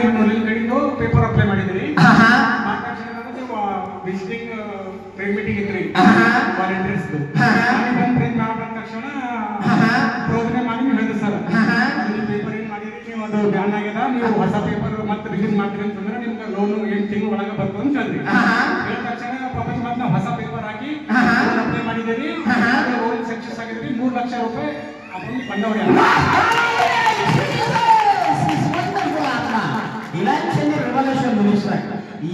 ಕಡೆದು paper apply ಮಾಡಿದ್ರಿ. Visiting train meeting ಇದ್ರಿ ವಾಲಂಟಿಯರ್ಸ್ ಟ್ರೈನ್ ಮಾಡಿದ ತಕ್ಷಣ ಪ್ರೋಗ್ರಾಮ್ ಮಾಡಿ ನೀವು ಹೇಳಿದ್ರಿ ಸರ್, ನೀವು ಪೇಪರ್ ಏನ್ ಮಾಡಿದ್ರಿ, ನೀವು ಅದು ಬ್ಯಾನ್ ಆಗ್ಯದ, ನೀವು ಹೊಸ ಪೇಪರ್ ಮತ್ತೆ ರಿಲೀಸ್ ಮಾಡ್ತೀರಿ ಅಂತಂದ್ರೆ ನಿಮ್ಗೆ ಲೋನ್ 8 ತಿಂಗಳು ಒಳಗೆ ಬರ್ತದೆ ಅಂತ ಹೇಳಿದ್ರಿ. ಹೇಳಿದ ತಕ್ಷಣ ಪ್ರಪಂಚ ಮತ್ತೆ ನಾವು ಹೊಸ ಪೇಪರ್ ಹಾಕಿ ಅಪ್ಲೈ ಮಾಡಿದ್ದೀರಿ, ಲೋನ್ ಸಕ್ಸಸ್ ಆಗಿದ್ರಿ. 3 ಲಕ್ಷ ರೂಪಾಯಿ ಅಮೌಂಟ್ ಬಂದವ್ರಿ. ಇಲಾಖೆಯಲ್ಲಿ ರೆವಲ್ಯೂಷನ್ ಮಿನಿಸ್ಟರ್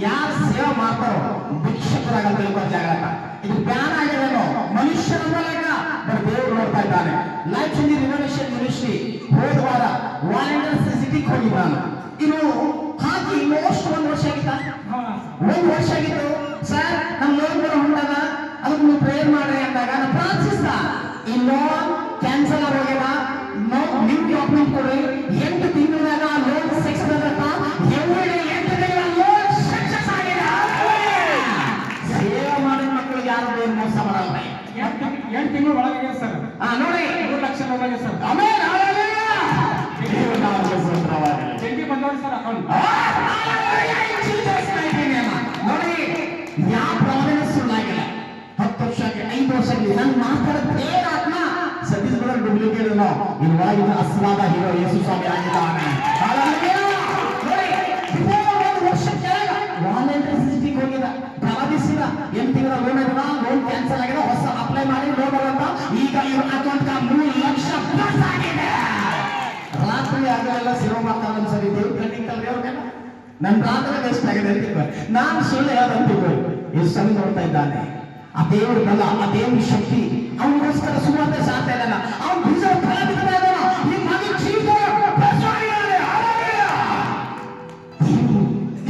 ಯಾರು ಸೇವೆ ಮಾಡ್ತಾರೋ ಭಿಕ್ಷಕರಾಗ ತಿಳ್ಕೋ ಜಾಗ್ರತ. ಇದು ಬ್ಯಾನ್ ಆಗಿರೋದು ಮನುಷ್ಯನ ಮೂಲಕ ದೇವರು ನೋಡ್ತಾ ಇದ್ದಾನೆ. ಲೈಫ್ ಚೇಂಜಿಂಗ್ ರಿವಲ್ಯೂಷನ್ ಮಿನಿಸ್ಟ್ರಿ ಹೋದ ವಾರ ವಾಲಂಟಿಯರ್ಸ್ ಸಿಟಿಗೆ ಹೋಗಿದ್ದಾನೆ. ಇನ್ನು ಹಾಗೆ ಇನ್ನಷ್ಟು 1 ವರ್ಷ ಆಗಿತ್ತ, 1 ವರ್ಷ ಆಗಿತ್ತು. ಸರ್ ನಮ್ಮ ಲೋನ್ ಕೂಡ ಹೊಂಟದ, ಅದಕ್ಕೆ ನೀವು ಪ್ರೇಯರ್ ಮಾಡ್ರಿ ಅಂದಾಗ ನಾನು ಪ್ರಾರ್ಥಿಸ್ತಾ ಈ ಲೋನ್ ಕ್ಯಾನ್ಸಲ್ ಆಗೋಗ್ಯದ, ನೀವು ಡಾಕ್ಯುಮೆಂಟ್ ಕೊಡ್ರಿ. 8 ತಿಂಗಳಾಗ ಲೋನ್ ಸಕ್ಸಸ್ ಆಗತ್ತ. ಎವ್ರಿ 8 ತಿಂಗಳ ಲೋನ್ ಸಕ್ಸಸ್ ಆಗಿದೆ. ಸೇವೆ ಮಾಡಿದ ಮಕ್ಕಳಿಗೆ ಯಾರು ಲೋನ್ ಮೋಸ ಮಾಡಲ್ಲ. 8 ತಿಂಗಳು ಒಳಗೆ ಸರ್ ನೋಡಿ 3 ಲಕ್ಷ ಒಳಗೆ ಸರ್ ಜಂಟಿ ಬಂದವ್ರಿ ಸರ್ ಅಕೌಂಟ್. ನೋಡಿ ಯಾವ ಪ್ರಾಬ್ಲಮ್ ಸುಳ್ಳಾಗಿಲ್ಲ. 10 ವರ್ಷಕ್ಕೆ 5 ವರ್ಷಕ್ಕೆ ನನ್ನ ಮಾತಾಡೋದು ಏನಾತ್ಮ ಸತೀಶ್ಗೌಡ ಡೂಪ್ಲಿಕೇಟ್ ಇನ್ನು ಒಳಗಿನ ಅಸಲಾದ ಹೀರೋ ಯೇಸು ಸ್ವಾಮಿ ಆಗಿದ್ದಾನೆ. ಹೋಗಿದ ಪ್ರಾರಂಭಿಸಿದ 8 ತಿಂಗಳ ಲೋನ್ ಇರೋದ, ಲೋನ್ ಕ್ಯಾನ್ಸಲ್ ಆಗಿದೆ, ಹೊಸ ಅಪ್ಲೈ ಮಾಡಿ ಲೋನ್ ಬರುವಂತ. ಈಗ ಇವ್ರ ಅಕೌಂಟ್ 3 ಲಕ್ಷ ಪ್ಲಸ್ ಆಗಿದೆ. ರಾತ್ರಿ ಆಗಲೆಲ್ಲ ಸೇವೆ ಮಾಡ್ತಾರೆ ಅನ್ಸರಿ ದೇವ್ರ ಕಣ್ಣಿಂಗಲ್ರಿ ಅವ್ರಿಗೆಲ್ಲ. ನನ್ನ ರಾತ್ರಿ ವೇಸ್ಟ್ ಆಗಿದೆ ಅಂತಿದ್ವಿ, ನಾನು ಸುಳ್ಳು ಹೇಳದಂತಿದ್ವಿ. ಎಷ್ಟು ಸಲ ನೋಡ್ತಾ ಇದ್ದಾನೆ ಆ ದೇವ್ರ ಬಲ, ಆ ದೇವ್ರ ಶಕ್ತಿ. ಅವನಿಗೋಸ್ಕರ ಸುಮಾರು ಸಾಧ್ಯ ಇಲ್ಲ. ಅವ್ನು ಬೀಜ ಫಲ ಬಿಡ್ತಾ ಇದ್ದಾನ. ನಿಮ್ಮ ಮಗ ಜೀವ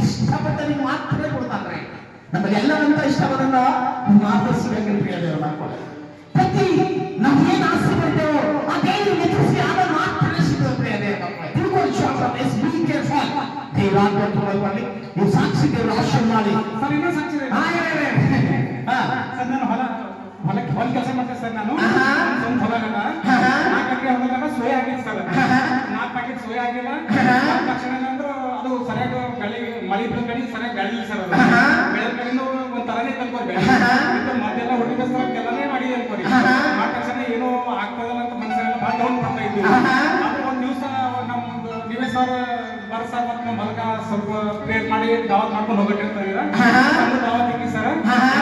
ಇಷ್ಟಪಟ್ಟನಿಗೆ ಮಾತ್ರ ಕೊಡ್ತಾನ್ರಿ. ನಮಗೆಲ್ಲರಂತ ಇಷ್ಟಪಡಲ್ಲ ಮಾತ್ರ ಸಿಗಂಗಿಲ್ಲ. ಪ್ರತಿ ನಾವೇನು ಆಸೆ ಪಡ್ತೇವೋ ಆ ದೇವ್ರ ಮೆಚ್ಚಿಸಿ ಆದ ಮಾತ್ರ ಸಿಗುತ್ತೆ. ಅದೇ ತಿಳ್ಕೊಂಡು ನೀವು ಸಾಕ್ಷಿ ದೇವ್ರ ಆಶ್ರಯ ಮಾಡಿ ಸರ್. ಇನ್ನೂ ಸಾಕ್ಷಿ ಸರ್, ನಾನು ಹೊಲ ಕೆಲಸ ಮಾಡ್ತೇನೆ ಸರ್. ನಾನು ಸ್ವಂತ ಹೊಲ 4 ಎಕರೆ ಹೊಲದಾಗ ಸೋಯಾ ಆಗಿತ್ತು ಸರ್. 4 ಪ್ಯಾಕೆಟ್ ಸೋಯಾ ಆಗಿಲ್ಲ. ತಕ್ಷಣ ಏನಂದ್ರೆ ಅದು ಸರಿಯಾಗಿ ಬೆಳೆ ಮಳೆ ಕಡೆ ಸರಿಯಾಗಿ ಬೆಳೆದಿಲ್ಲ ಸರ್. ಅದು ಬೆಳೆ ಕಡೆಯಿಂದ ಒಂಥರನೇ ತಂದ್ಕೊರಿ ಬೆಳೆ ಮದ್ದೆಲ್ಲ ಹೊಡಿದ ಸರ್, ಕೆಲನೇ ಮಾಡಿದೆ ಅನ್ಕೋರಿ. ಆ ತಕ್ಷಣ ಏನೋ ಆಗ್ತದಲ್ಲ ಅಂತ ಮನಸ್ಸೆಲ್ಲ ಭಾಳ ಡೌನ್ ಮಾಡ್ತಾ ಇದ್ವಿ. ಅದು ಒಂದು ದಿವಸ ನಮ್ದು ನೀವೇ ಸರ್ ಬರ್ ಸರ್ ಮತ್ತೆ ನಮ್ಮ ಹೊಲಕ ಸ್ವಲ್ಪ ಪ್ರೇರ್ ಮಾಡಿ ದಾವತ್ ಮಾಡ್ಕೊಂಡು ಹೋಗಟ್ಟಿರ್ತಾರೆ. ದಾವತ್ ಇಕ್ಕಿ ಸರ್,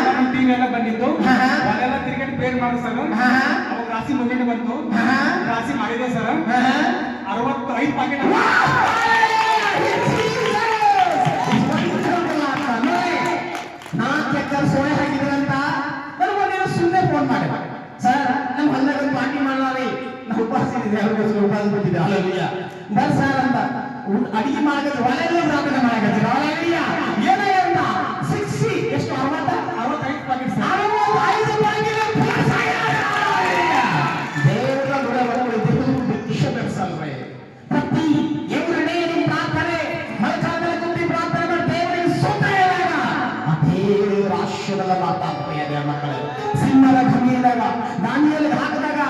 ನಮ್ಮ ಟೀಮ್ ಎಲ್ಲ ಬಂದಿದ್ದು ಅಲ್ಲೆಲ್ಲ ತಿರುಗಡೆ ಪ್ರೇರ್ ಮಾಡಿ ಸರ್. ಅವಾಗ ರಾಶಿ ಮುಗಿಂದ ಬಂತು, ರಾಶಿ ಮಾಡಿದೆ ಸರ್. 65 ಪ್ಯಾಕೆಟ್ ಸೋಯ್ ಹಾಕಿದ್ರಂತ ನನಗೊಂದೇನೋ ಸುಮ್ಮನೆ ಫೋನ್ ಮಾಡಿ, ಸರ್ ನಮ್ಮ ಹೊಲದಾಗ ಒಂದು ಪಾರ್ಟಿ ಮಾಡಲಾರಿ, ನಾವು ಉಪವಾಸ ಇದ್ದಿದ್ದೆ, ಅವ್ರಿಗೋಸ್ಕರ ಉಪವಾಸ ಬಿಟ್ಟಿದ್ದೆ. ಅಲ್ಲಯ್ಯ ಬರ್ ಸರ್ ಅಂತ ಅಡಿಗೆ ಮಾಡಕ್ಕೆ ಒಲೆಲ್ಲ ಪ್ರಾರ್ಥನೆ ಮಾಡಕ್ಕೆ ಏನೇ ಅಂತ 60 ಎಷ್ಟು 65 ಪ್ಯಾಕೆಟ್ 65 ದೇವರ ಗುಣ ಬರ್ಕೊಳ್ಳಿ. ಭಿಕ್ಷ ಬೆಳೆಸಲ್ವೇ ಪ್ರತಿ ಎವ್ರಿಡೇ ನಿಮ್ಮ ಪ್ರಾರ್ಥನೆ ಮಲ್ಕಾಲದಲ್ಲಿ ಕುಂತಿ ಪ್ರಾರ್ಥನೆ ಮಾಡಿ ದೇವರಿಗೆ ಸೂತ್ರ ಹೇಳಿದಾಗ ಆ ದೇವರ ಆಶೀರ್ವಾದ ಮಾತಾಡ್ತಾರೆ ಮಕ್ಕಳೇ. ಸಿಂಹದ ಧ್ವನಿಯಿದಾಗ ದಾನಿಯಲ್ಲಿ ಹಾಕಿದಾಗ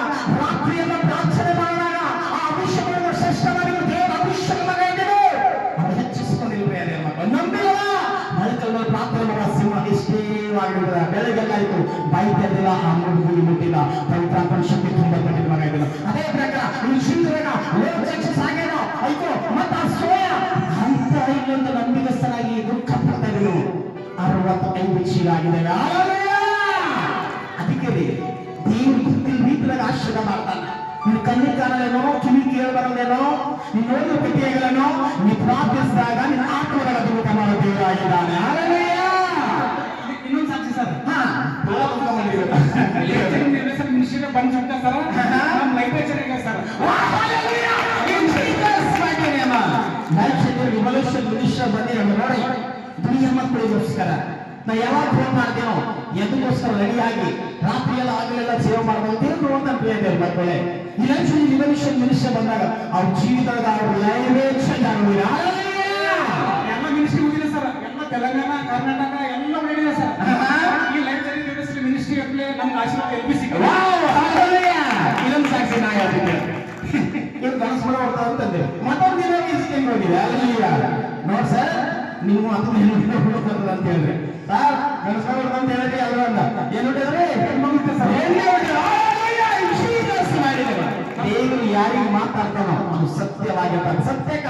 ರಾತ್ರಿಯೆಲ್ಲ ಪ್ರಾರ್ಥನೆ ಮಾಡಿದಾಗ ಆ ಅಭಿಷೇಕವನ್ನು ಶ್ರೇಷ್ಠವಾಗಿ ದೇವರ ಅಭಿಷೇಕ ಇದ್ದೇವೆ ಅದು ಹೆಚ್ಚಿಸಿಕೊಂಡಿಲ್ವೇ ಅದೇ ಮಕ್ಕಳು. ನಂಬಿಲ್ಲ ಮಲ್ಕಲ್ ಪ್ರಾರ್ಥನೆ ಮಾಡುವ ಸಿಂಹ ಇಷ್ಟೇವಾಗಿರುತ್ತದೆ. ಬೆಳಗ್ಗೆಲ್ಲಾಯ್ತು ಬೈತಿಲ್ಲ, ಆ ಮೂಡಿ ಮುಟ್ಟಿಲ್ಲ, ಪವಿತ್ರಾತ್ಮನ ಶಕ್ತಿ ತುಂಬಲ್ಪಟ್ಟಿದ್ದ ಮಗ ಇದ್ದನು. ಅದೇ ಪ್ರಕಾರ ನೀವು ಶಿಂದ್ರೇನ ಲೋಕ ಆಗೇನೋ ಆಯ್ತು ಮತ್ತೆ ಆ ಸೋಯ ಅಂತ ಇಲ್ಲೊಂದು ನಂಬಿಕಸ್ಥನಾಗಿ ದುಃಖ ಪಡ್ತಾ ಇದ್ದನು. 65 ಚೀಲ ಆಗಿದ್ದೇವೆ. ಅದಕ್ಕೆ ದೇವ್ರು ಗೊತ್ತಿಲ್ಲ ರೀತಿಯಾಗಿ ಆಶೀರ್ವಾದ ಮಾಡ್ತಾನೆ. ನೀನು ಕಣ್ಣಿ ಕಾಣಲೇನೋ, ಕಿವಿ ಕೇಳಬರಲೇನೋ, ನೀನು ನೋಡಿದ ಪೆಟ್ಟಿಗೆಗಳೇನೋ, ನೀನು ಪ್ರಾರ್ಥಿಸಿದಾಗ ನಿನ್ನ ಆತ್ಮಗಳ ಊಟ ಮಾಡೋ ದೇವರಾಗಿದ್ದಾನೆ. ಇನ್ನೊಂದು ಸಾಕ್ಷಿ ಸರ್, ಮಿನಿಸ್ಟ್ರಿ ಬಂದ್ ಸರ್, ನಮ್ಮ ಲೈಬ್ರೇಚರ್ ಇದೆ ಸರ್. ರಿವಲ್ಯೂಷನ್ ಮಿನಿಸ್ಟರ್ ಬಂದಿರೋ ನೋಡಿ ದುನಿಯಾ ಮಕ್ಕಳಿಗೋಸ್ಕರ ನಾ ಯಾವಾಗ ಫೋನ್ ಮಾಡ್ತೇನೋ ಎದಕ್ಕೋಸ್ಕರ ರೆಡಿಯಾಗಿ ರಾತ್ರಿ ಎಲ್ಲ ಆಗಲೆಲ್ಲ ಸೇವೆ ಮಾಡ್ಬೋದು ದೇವರು ಅಂತ ಪ್ರಿಯ ಮಕ್ಕಳೇ. ಇಲೆಕ್ಷನ್ ರಿವಲ್ಯೂಷನ್ ಮಿನಿಸ್ಟರ್ ಬಂದಾಗ ಅವ್ರ ಜೀವಿತದ ಅವ್ರ ಲೈವೇ ಚೇಂಜ್ ಆಗೋದಿಲ್ಲ. ಎಲ್ಲ ಮಿನಿಸ್ಟ್ರಿ ಹೋಗಿದೆ ಸರ್, ಎಲ್ಲ ತೆಲಂಗಾಣ ಕರ್ನಾಟಕ ಎಲ್ಲ ಓಡಿದೆ ಸರ್. ಈ ಲೈಬ್ರರಿ ಮಿನಿಸ್ಟ್ರಿ ಅಪ್ಲೇ ನಮ್ಗೆ ಆಶೀರ್ವಾದ ಎಲ್ಲಿ ಸಿಕ್ಕ ಇದೊಂದು ಸಾಕ್ಷಿ ನಾ ಹೇಳ್ತಿದ್ದೆ. ಇವ್ರು ಕನಸು ಅಂತಂದ್ರೆ ಮತ್ತೊಂದು ದಿನ ಹೋಗಿದೆ ಅಲ್ಲಿಯ ನೀವು ಅದು ಹೆಣ್ಣು ಹುಡುಕಲ್ಲ ಅಂತ ಹೇಳಿದ್ರೆ ಸರ್ ಗಣಸ್ಕೊಂಡು ಅಂತ ಹೇಳಿದ್ರಿ ಅಲ್ವ ಅಂತ ಏನು ಹೇಳಿದ್ರೆ ದೇವರು ಯಾರಿಗೆ ಮಾತಾಡ್ತಾನೋ ಅದು ಸತ್ಯವಾಗಿರ್ತಾನೆ. ಸತ್ಯಕ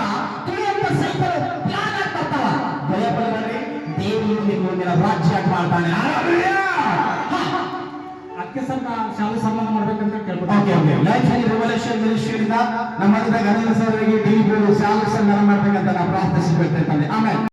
ತಿಳಿಯಂತ ಸೈತರು ಪ್ಲಾನ್ ಆಗ್ತಾವ. ಭಯ ಪಡಬೇಡ್ರಿ, ದೇವರು ನಿಮ್ಮನ್ನ ರಾಜ್ಯ ಮಾಡ್ತಾನೆ. ಅದಕ್ಕೆ ಸರ್ ನಾ ಶಾಲೆ ಸಂಬಂಧ ಮಾಡ್ಬೇಕಂತ ಕೇಳ್ಬೋದು. Okay okay life and revolution ಮಿನಿಸ್ಟ್ರಿಯಿಂದ ನಮ್ಮ ಅನಿಲ್ ಸರ್ ಅವರಿಗೆ ಡಿ ಶಾಲೆ ಸಂಧಾನ ಮಾಡ್ಬೇಕಂತ ನಾವು ಪ್ರಾರ್ಥಿಸಿ ಬಿಡ್ತೇವೆ. ಆಮೇಲೆ